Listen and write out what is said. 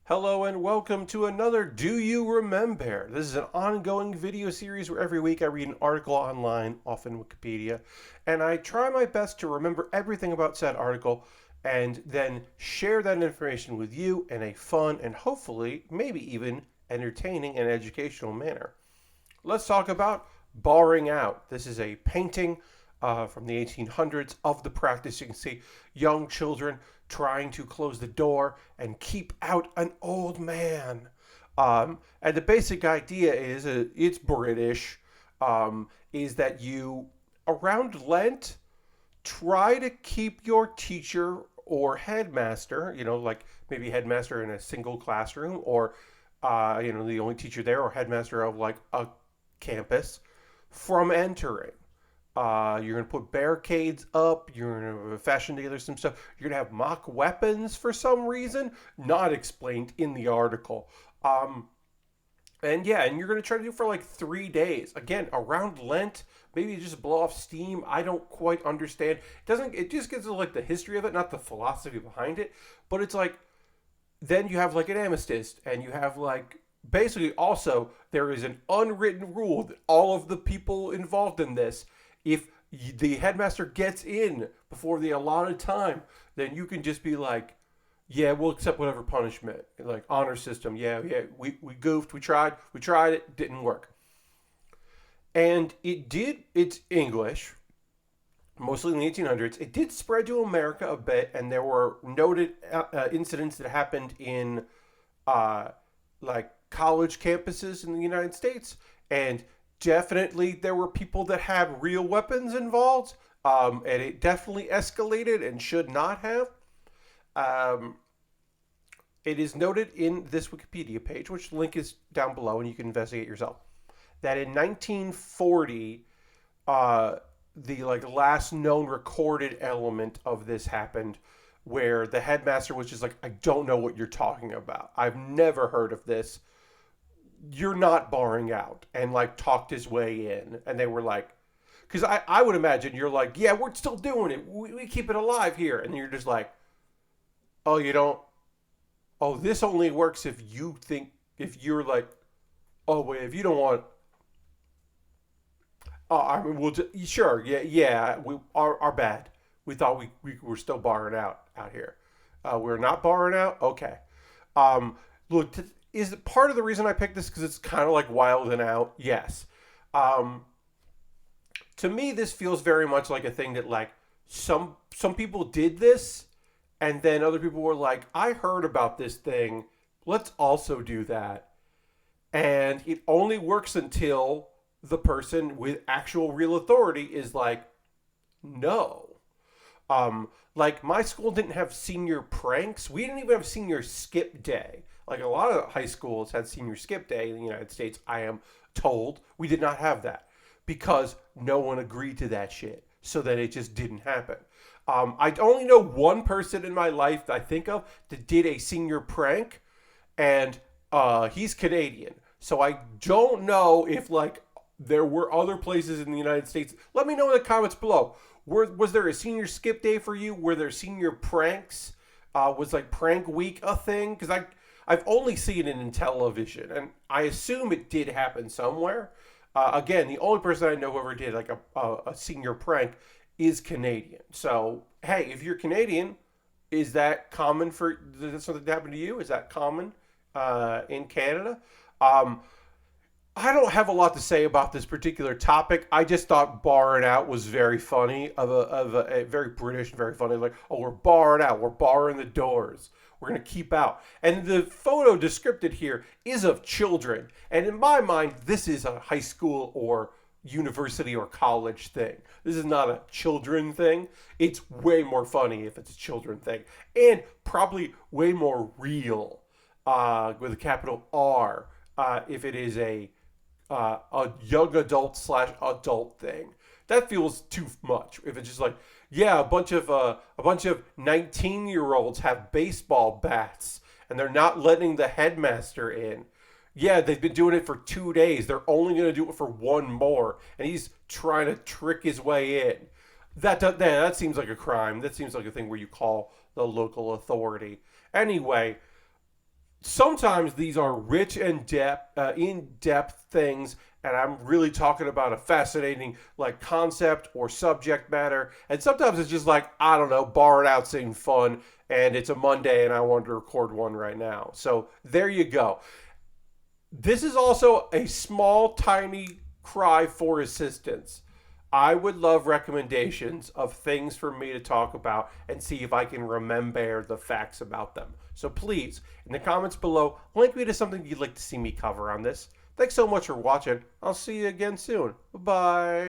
Hello and welcome to another Do You Remembaer? This is an ongoing video series where every week I read an article online, often Wikipedia, and I try my best to remember everything about said article and then share that information with you in a fun and hopefully, maybe even entertaining and educational manner. Let's talk about barring out. This is a painting from the 1800s of the practice. You can see young children trying to close the door and keep out an old man. And the basic idea is it's British, is that you, around Lent, try to keep your teacher or headmaster, like maybe headmaster in a single classroom or, the only teacher there or headmaster of like a campus from entering. You're going to put barricades up. You're going to fashion together some stuff. You're going to have mock weapons for some reason, not explained in the article. And you're going to try to do it for like 3 days. Again, around Lent, maybe just blow off steam. I don't quite understand. It just gets to like the history of it, not the philosophy behind it. But it's like, then you have like an armistice, and you have like basically also there is an unwritten rule that all of the people involved in this, if the headmaster gets in before the allotted time, then you can just be like, yeah, we'll accept whatever punishment. Like honor system. Yeah, we goofed, we tried it, didn't work. And it's English, mostly in the 1800s. It did spread to America a bit, and there were noted incidents that happened in uh, like college campuses in the United States, and definitely there were people that had real weapons involved, and it definitely escalated and should not have. Um, it is noted in this Wikipedia page, which the link is down below, and you can investigate yourself, that in 1940, uh, the like last known recorded element of this happened, where the headmaster was just like, I don't know what you're talking about. I've never heard of this. You're not barring out, and like talked his way in. And they were like, because I would imagine you're like, yeah, we're still doing it. We keep it alive here. And you're just like, oh, you don't. Oh, this only works if you think, if you're like, oh, wait, if you don't want. Oh, I mean, we'll just, sure, yeah, we are bad. We thought we were still barring out here. We're not barring out? Okay. Look, is part of the reason I picked this because it's kind of like Wild and Out? Yes. Um, to me, this feels very much like a thing that like some people did this, and then other people were like, I heard about this thing. Let's also do that. And it only works until the person with actual real authority is like, no. Like my school didn't have senior pranks. We didn't even have senior skip day. Like a lot of high schools had senior skip day in the United States. I am told we did not have that because no one agreed to that shit. So that it just didn't happen. I only know one person in my life that I think of that did a senior prank, and he's Canadian. So I don't know if like there were other places in the United States. Let me know in the comments below. Was there a senior skip day for you? Were there senior pranks? Was like prank week a thing? Because I've only seen it in television, and I assume it did happen somewhere. Again, the only person I know who ever did like a senior prank is Canadian. So hey, if you're Canadian, is that common for something to happen to you? Is that common in Canada? Um, I don't have a lot to say about this particular topic. I just thought barring out was very funny, a very British, very funny. Like, oh, we're barring out, we're barring the doors, we're gonna keep out. And the photo descripted here is of children, and in my mind, this is a high school or university or college thing. This is not a children thing. It's way more funny if it's a children thing, and probably way more real, with a capital R, if it is a young adult slash adult thing. That feels too much. If it's just like, yeah, a bunch of 19-year-olds have baseball bats and they're not letting the headmaster in. Yeah, they've been doing it for 2 days. They're only going to do it for one more, and he's trying to trick his way in. That seems like a crime. That seems like a thing where you call the local authority. Anyway, sometimes these are rich and in-depth things, and I'm really talking about a fascinating like concept or subject matter. And sometimes it's just like, I don't know, bar it out, saying fun, and it's a Monday and I want to record one right now. So there you go. This is also a small, tiny cry for assistance. I would love recommendations of things for me to talk about and see if I can remember the facts about them. So please, in the comments below, link me to something you'd like to see me cover on this. Thanks so much for watching. I'll see you again soon. Bye.